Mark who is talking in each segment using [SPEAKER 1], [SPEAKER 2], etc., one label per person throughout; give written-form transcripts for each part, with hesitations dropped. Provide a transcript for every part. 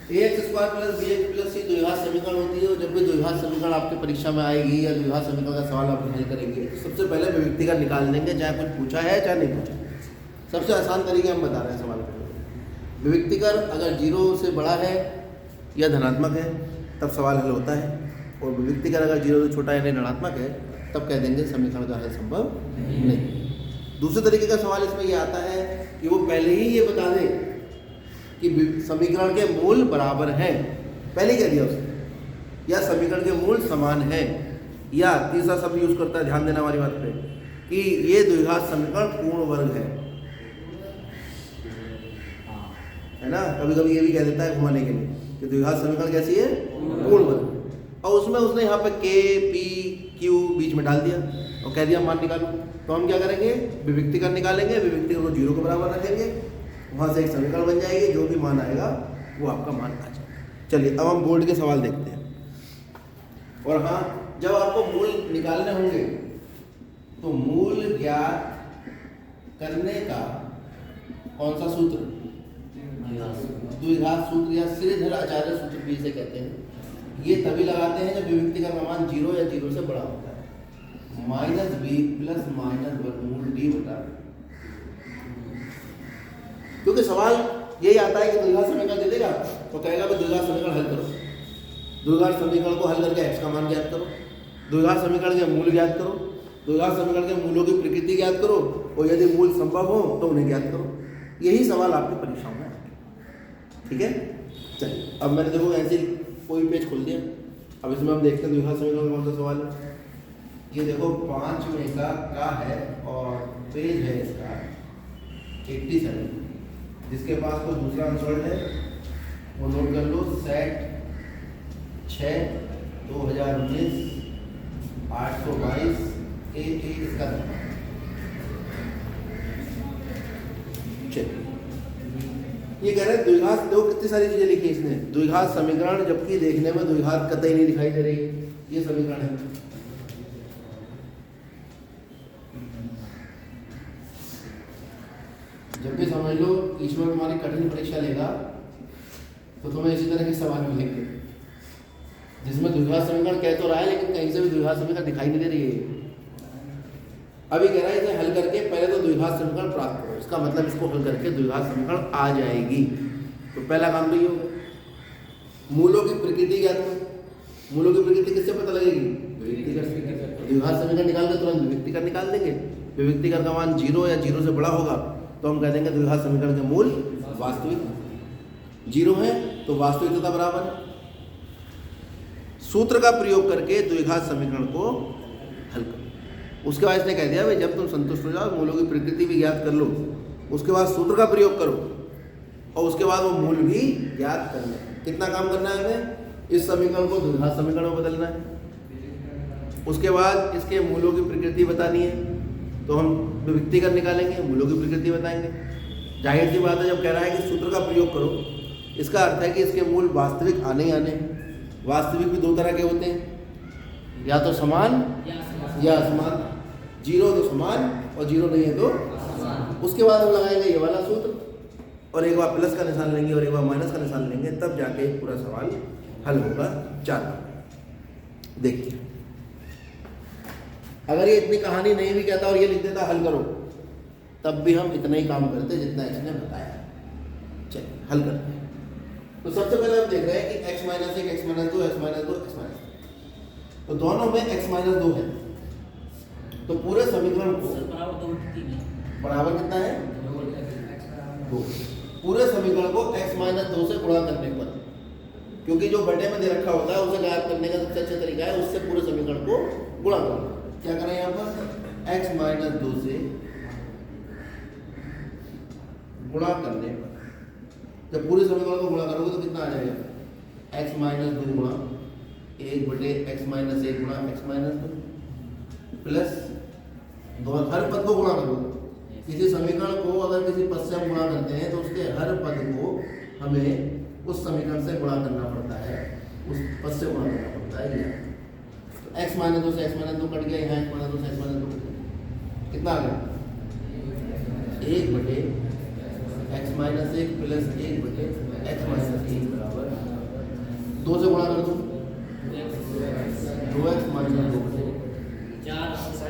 [SPEAKER 1] ax square plus bx plus c द्विघात समीकरण होती है। और जब भी द्विघात समीकरण आपकी परीक्षा में आएगी या द्विघात समीकरण का सवाल आप हल करेंगे, सबसे पहले विभक्तिकार निकाल देंगे, चाहे कुछ पूछा है चाहे नहीं पूछा। सबसे आसान तरीके हम बता रहे हैं सवाल को। विभक्तिकार अगर 0 से बड़ा है या धनात्मक है तब सवाल हल होता है, और विभक्तिकार अगर 0 से छोटा यानी ऋणात्मक है तब कह देंगे समीकरण का हल संभव नहीं। दूसरे तरीके का सवाल इसमें ये आता है कि वो पहले ही ये बता दे कि समीकरण के मूल बराबर हैं, पहले ही कह दिया उसने, या समीकरण के मूल समान है, या तीसरा शब्द यूज करता है, ध्यान देना हमारी बात पे, कि ये द्विघात समीकरण पूर्ण वर्ग है ना। कभी कभी ये भी कह देता है घुमाने के लिए कि द्विघात समीकरण कैसी है, पूर्ण वर्ग। और उसमें उसने यहाँ पे के पी क्यू बीच में डाल दिया और कह दिया मान निकालो। तो हम क्या करेंगे, विभक्तिकार निकालेंगे, विभक्तिकार को 0 के बराबर रखेंगे, वहाँ से एक समीकरण बन जाएगी, जो भी मान आएगा वो आपका मान आ जाएगा। चलिए अब हम बोर्ड के सवाल देखते हैं। और हाँ, जब आपको मूल निकालने होंगे तो मूल ज्ञात करने का कौन सा सूत्र, द्विघात सूत्र या श्रीधर आचार्य सूत्र भी इसे कहते हैं। ये तभी लगाते हैं जब विभक्तिकार का मान 0 या 0 से बड़ा होता है। -b प्लस माइनस वर्गमूल d बटा, क्योंकि सवाल यही आता है कि द्विघात समीकरण दे देगा तो कहेगा कि द्विघात समीकरण हल करो। द्विघात समीकरण को हल करके x का मान ज्ञात करो, द्विघात समीकरण के मूल ज्ञात करो, द्विघात समीकरण के मूलों की प्रकृति ज्ञात करो, और यदि मूल संभव हो तो उन्हें ज्ञात करो। यही सवाल आपकी परीक्षाओं में आएंगे। ठीक है, चलिए अब मैंने देखो ऐसे कोई पेज खोल दिया। अब इसमें हम देखते हैं द्विघात समीकरण कौन सा सवाल है। ये देखो 5 में का है और पेज है इसका 87। जिसके पास कोई दूसरा आंसर है वो नोट कर लो। सेट 6 2019 822 A इसका नंबर। चलिए ये कह रहे हैं द्विघात, देखो कितनी सारी चीजें लिखी इसने, द्विघात समीकरण, जबकि देखने में द्विघात कतई नहीं दिखाई दे रही है। ये समीकरण है, जब भी समझ लो ईश्वर तुम्हारी कठिन परीक्षा लेगा तो तुम्हें इसी तरह के सवाल मिलेंगे जिसमें द्विघात समीकरण कह तो रहा है लेकिन कहीं से भी द्विघात समीकरण दिखाई नहीं दे रही है। अभी कह रहा है इसे हल करके पहले तो द्विघात समीकरण प्राप्त करो, इसका मतलब इसको हल करके द्विघात समीकरण आ जाएगी। तो पहला काम तो ये होगा, मूलों की प्रकृति ज्ञात करो। मूलों की प्रकृति किससे पता लगेगी, विभक्तिकार से। द्विघात समीकरण निकाल कर तुरंत विभक्तिकार निकाल देंगे। विभक्तिकार का मान 0 या 0 से बड़ा होगा तो हम कह देंगे द्विघात समीकरण के मूल वास्तविक 0 है, तो वास्तविकता बराबर है। सूत्र का प्रयोग करके द्विघात समीकरण को हल करो। उसके बाद इसने कह दिया भाई जब तुम संतुष्ट हो जाओ, मूलों की प्रकृति भी ज्ञात कर लो, उसके बाद सूत्र का प्रयोग करो और उसके बाद वो मूल भी ज्ञात करना है। कितना काम करना है हमें, इस समीकरण को द्विघात समीकरण में बदलना है। उसके बाद इसके मूलों की प्रकृति बतानी है, तो हम विभक्तिकार निकालेंगे, मूलों की प्रकृति बताएंगे। जाहिर सी बात है, जब कह रहा है कि सूत्र का प्रयोग करो, इसका अर्थ है कि इसके मूल वास्तविक आने ही आने। वास्तविक भी 2 तरह के होते हैं, या तो समान या असमान। 0 तो समान और 0 नहीं है तो असमान। उसके बाद हम लगाएंगे ये वाला सूत्र और एक बार प्लस का निशान लेंगे और एक बार माइनस का निशान लेंगे, तब जाके पूरा सवाल हल होगा। 4 देखिए, अगर ये इतनी कहानी नहीं भी कहता और ये लिख देता हल करो, तब भी हम इतना ही काम करते जितना इसने बताया। चलिए हल करते हैं। तो सबसे पहले हम देख रहे हैं कि x - 1 x - 2 x - 2 x - 2, तो दोनों में x - 2 है। तो पूरे समीकरण को बराबर कितना है 2। पूरे समीकरण को x - 2 से गुणा करने पर, क्योंकि जो बटे में दे रखा होता है उसे गायब करने का सबसे अच्छा तरीका है उससे पूरे समीकरण को गुणा करना। क्या करें यहाँ पर, x - 2 से गुणा करने पर, जब पूरे समीकरण को गुणा करोगे तो कितना आ जाएगा, x - 2 गुणा 1 बटे x - 1 गुणा x - 2 प्लस हर पद को गुणा करोगे। किसी समीकरण को अगर किसी पद से हम गुणा करते हैं तो उसके हर पद को हमें उस समीकरण से गुणा करना पड़ता है, उस पद से गुणा करना पड़ता है। ये तो x - 2 से x - 2 कट गया, यहाँ x - 2 से x - 2 कितना आ गया, 1 बटे x - 1 प्लस 1 बटे x - 1 बराबर 2 से गुणा कर दो 2x माइनस 2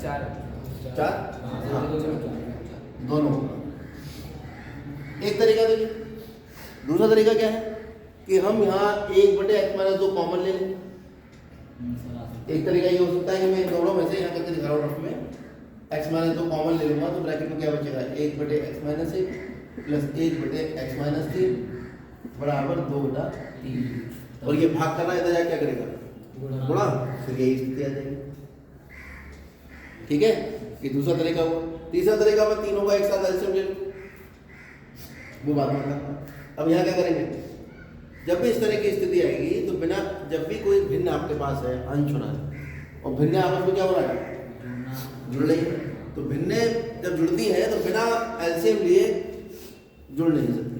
[SPEAKER 1] 4 दोनों। एक तरीका देखिए, दूसरा तरीका क्या है कि हम यहाँ 1/x-2 कॉमन ले लें। एक तरीका ये हो सकता है कि मैं इन दोनों में से यहाँ करके दिखा रहा हूँ रफ में, x-2 कॉमन ले लूँगा तो ब्रैकेट में क्या बचेगा 1/x-1 प्लस 1/x-3 बराबर 2/3। और ये भाग करना है, इधर जाके क्या करेगा गुणा, फिर यही स्थिति आ जाएगी। ठीक है, ये दूसरा तरीका हुआ। तीसरा तरीका मैं तीनों का एक साथ एलसीएम ले लूँ, वो बात में करना। अब यहाँ क्या करेंगे, जब भी इस तरह की स्थिति आएगी तो बिना, जब भी कोई भिन्न आपके पास है अंश होना है और भिन्न आपस में क्या हो रहा है जुड़ रही है, तो भिन्न जब जुड़ती है तो बिना एलसीएम लिए जुड़ नहीं सकती।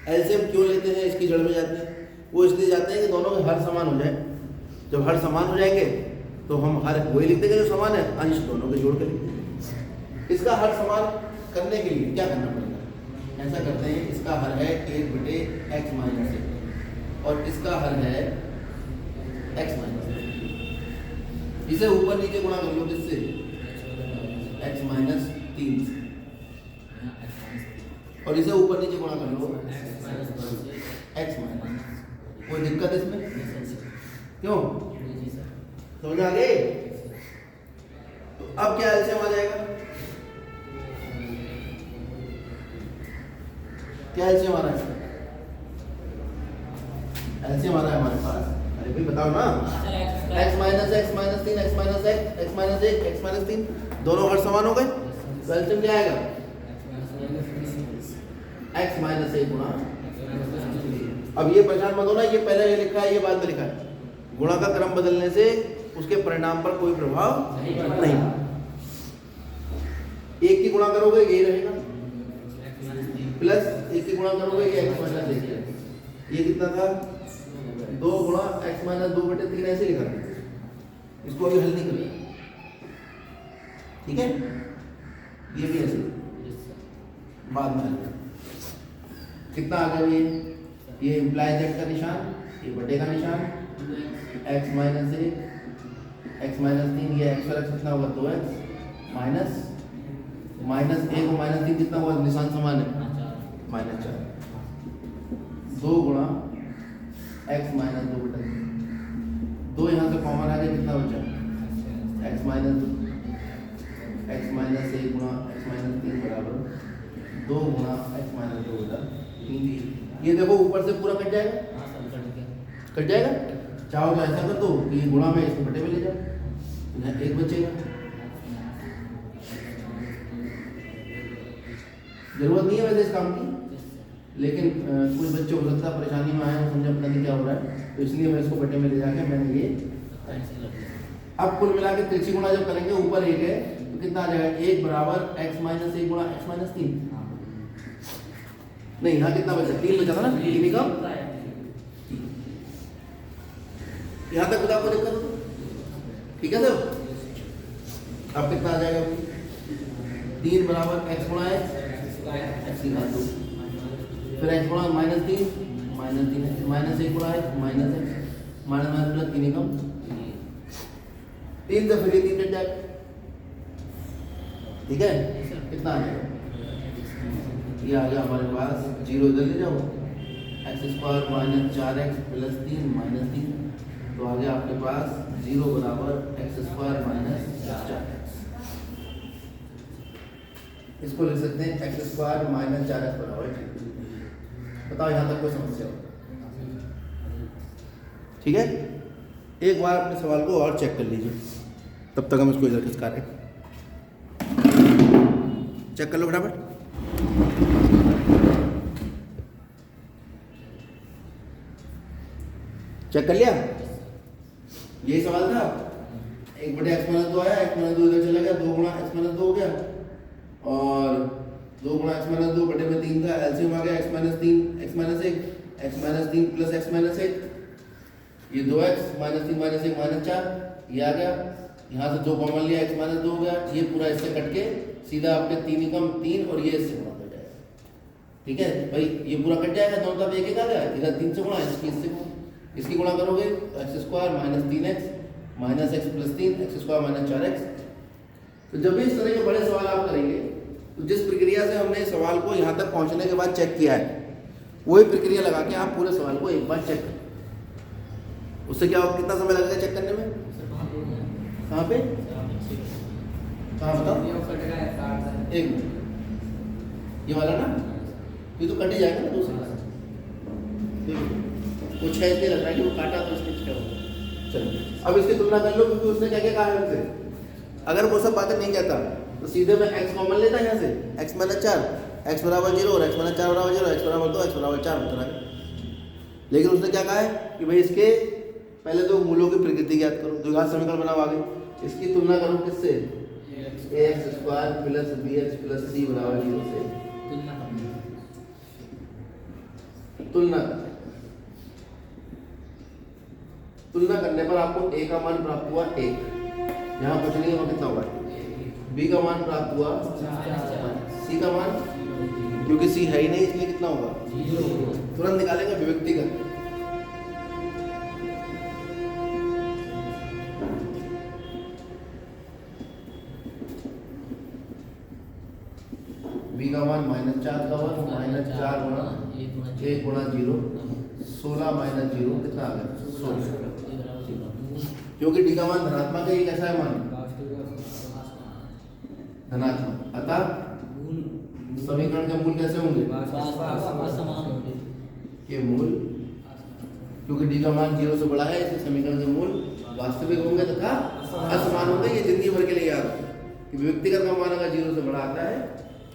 [SPEAKER 1] एलसीएम क्यों लेते हैं, इसकी जड़ में जाते हैं, वो इसलिए जाते हैं कि दोनों के हर समान हो जाए। जब हर समान हो जाएंगे तो हम हर वही लिख देंगे जो समान है, अंश दोनों के जोड़ के लिख देंगे। इसका हर समान करने के लिए क्या करना पड़ेगा, ऐसा करते हैं, इसका हर है 1/x-1 और इसका हर है x-1। इसे ऊपर नीचे गुणा कर लो, किससे x-3 से, और इसे ऊपर नीचे गुणा कर लो x-। कोई दिक्कत इसमें क्यों, समझ आ गए? तो अब क्या एलसीएम आ जाएगा, क्या एलसीएम आ रहा है, एलसीएम आ रहा है हमारे पास, अरे भाई बताओ ना, x-3 x-1 दोनों हर समान हो गए तो एलसीएम क्या आएगा x-1 गुणा। अब ये पहचान मत होना, ये पहले ये लिखा है, ये बाद में लिखा है। गुणा का क्रम बदलने से उसके परिणाम पर कोई प्रभाव नहीं। एक की गुणा करोगे यही रहेगा, प्लस एक की गुणा करोगे ये x-1, ये कितना था 2 गुणा x-2/3 ऐसे लिखा था। इसको अभी हल नहीं करेंगे, ठीक है, ये भी ऐसे बाद में हल। कितना आ गया ये इम्प्लाई दैट का निशान, ये बटे का निशान, x-1 x-3, ये x पर x कितना होगा 2x माइनस -1 और -3 कितना हुआ, निशान समान है -4। 2 गुणा x-2/3, 2 यहाँ से कॉमन आ गया, कितना बचा x-1 गुणा x-3 बराबर 2 गुणा x-2/3। ये देखो ऊपर से पूरा कट जाएगा, कट जाएगा। चाहो तो ऐसा कर दो कि ये गुणा में इसको बटे में ले जाओ, यहाँ 1 बचेगा। जरूरत नहीं है वैसे इस काम की, लेकिन कुछ बच्चे हो सकता है परेशानी में आए हो, समझ पता नहीं क्या हो रहा है, तो इसलिए मैं इसको बटे में ले जाके मैंने ये। अब कुल मिला के तिरछी गुणा जब करेंगे, ऊपर 1 है तो कितना आ जाएगा 1 बराबर x-1 गुणा x-3। नहीं, यहाँ कितना बचा 3 बचा था ना, 3 ही कम। यहाँ तक आपको दिक्कत हो, ठीक है सर। अब कितना आ जाएगा 3 बराबर x गुणा x, x-2, फिर x गुणा -3 -1 गुणा x minus x minus plus 3 कम 3 से फिर ये 3 कट जाएगा, ठीक है। कितना आ जाएगा, ये आ गया हमारे पास 0, इधर ले जाओ, x² - 4x प्लस 3 -3, तो आ गया आपके पास 0 बराबर x² - 4x। इसको लिख सकते हैं x² - 4x बराबर। बताओ यहाँ तक कोई समस्या हो, ठीक है। एक बार अपने सवाल को और चेक कर लीजिए, तब तक हम इसको इधर खिसका रहे, चेक कर लो फटाफट। चेक कर लिया, यही सवाल था। 1/x-2 आया, x-2 इधर चला गया, 2 गुणा x-2 हो गया, और 2 गुणा x-2 बटे में 3 का एलसीएम आ गया x-3 x-3 प्लस x-1, ये 2x -3 -1 -4, ये आ गया। यहाँ से 2 कॉमन लिया, x-2 हो गया, ये पूरा इससे कट के सीधा आपके 3 ही कम 3 और ये इससे गुणा कर जाएगा, ठीक है भाई। ये पूरा कट जाएगा, दोनों तरफ 1 1 आ गया, इधर 3 से गुणा, इसकी इससे गुणा, इसकी गुणा करोगे तो x square minus 3x minus x plus 3 x square minus 4x। तो जब भी इस तरह के बड़े सवाल आप करेंगे तो जिस प्रक्रिया से हमने सवाल को यहाँ तक पहुँचने के बाद चेक किया है वही प्रक्रिया लगा के आप पूरे सवाल को एक बार चेक करें। उससे क्या कितना समय लगेगा चेक करने में? कहाँ पे? कहाँ बताओ? 1 मिनट। ये वाला ना, ये तो कट ही जाएगा ना दूसरे। कुछ है इसलिए लग रहा है कि वो काटा तो इसके क्या होगा। चलो अब इसकी तुलना कर लो, क्योंकि उसने क्या क्या कहा है हमसे। अगर वो सब बातें नहीं कहता तो सीधे मैं x कॉमन लेता यहाँ से, x माइनस 4 x बराबर 0 और x माइनस 4 बराबर 0 x बराबर 2 x बराबर 4 होता है। लेकिन उसने क्या कहा है कि भाई इसके पहले तो मूलों की प्रकृति ज्ञात करो, द्विघात समीकरण बनाओ आगे, इसकी तुलना करो किससे? ax square plus bx plus c बराबर 0 से तुलना करने पर आपको a का मान प्राप्त हुआ 1, यहाँ कुछ नहीं है, वहाँ कितना हुआ? b का मान प्राप्त हुआ 4, c का मान क्योंकि c है ही नहीं इसलिए कितना होगा? 0। तुरंत निकालेंगे व्यक्तिगत। b का मान -4 का वर्ग -4 गुणा 1 गुणा 0 16 माइनस 0 कितना आ गया? 16। क्योंकि d का मान धनात्मक है, ये कैसा है मान? धनात्मक। अतः समीकरण के मूल कैसे होंगे? ये मूल, क्योंकि d का मान 0 से बड़ा है इसलिए समीकरण के मूल वास्तविक होंगे तथा असमान होंगे। ये जिंदगी भर के लिए याद रखो कि व्यक्तिगत का मान अगर 0 से बड़ा आता है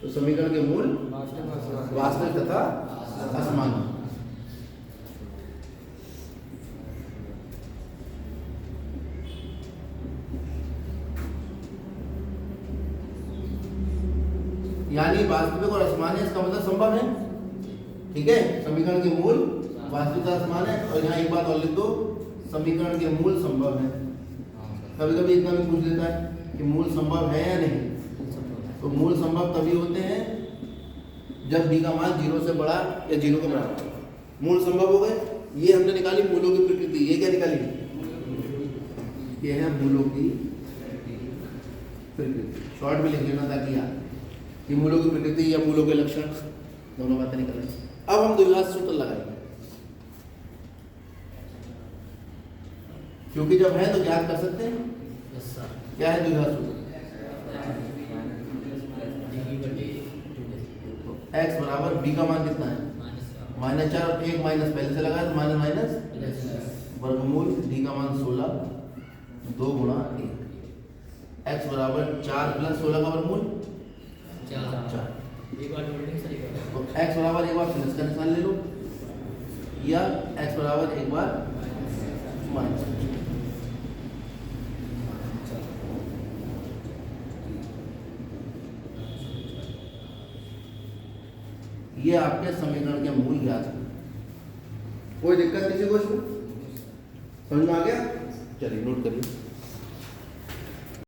[SPEAKER 1] तो समीकरण के मूल वास्तविक तथा असमान होंगे। यानी वास्तविक और असमान है, इसका मतलब संभव है। ठीक है, समीकरण के मूल वास्तविक और असमान है। और यहाँ एक बात और लिख दो, समीकरण के मूल संभव है। कभी कभी इतना भी पूछ लेता है कि मूल संभव है या नहीं। तो मूल संभव तभी होते हैं जब d का मान 0 से बड़ा या 0 के बराबर। मूल संभव हो गए। ये हमने निकाली मूलों की प्रकृति। ये क्या निकाली? ये है मूलों की प्रकृति। शॉर्ट में लिख लेना ताकि याद कि मूलों की प्रकृति या मूलों के लक्षण दोनों बातें निकल रही। अब हम द्विघात सूत्र लगाएंगे, क्योंकि जब है तो ज्ञात कर सकते हैं। क्या है द्विघात सूत्र? x बराबर b का मान कितना है? -4 और 1 माइनस पहले से लगाया तो माइनस माइनस वर्गमूल d का मान 16 2 गुणा 1। x बराबर 4 प्लस 16 का वर्गमूल 4। तो x बराबर एक बार प्लस का निशान ले लो या x बराबर एक बार माइनस। ये आपके समीकरण के मूल ज्ञात है। कोई दिक्कत किसी को इसमें? समझ में आ गया? चलिए नोट करिए।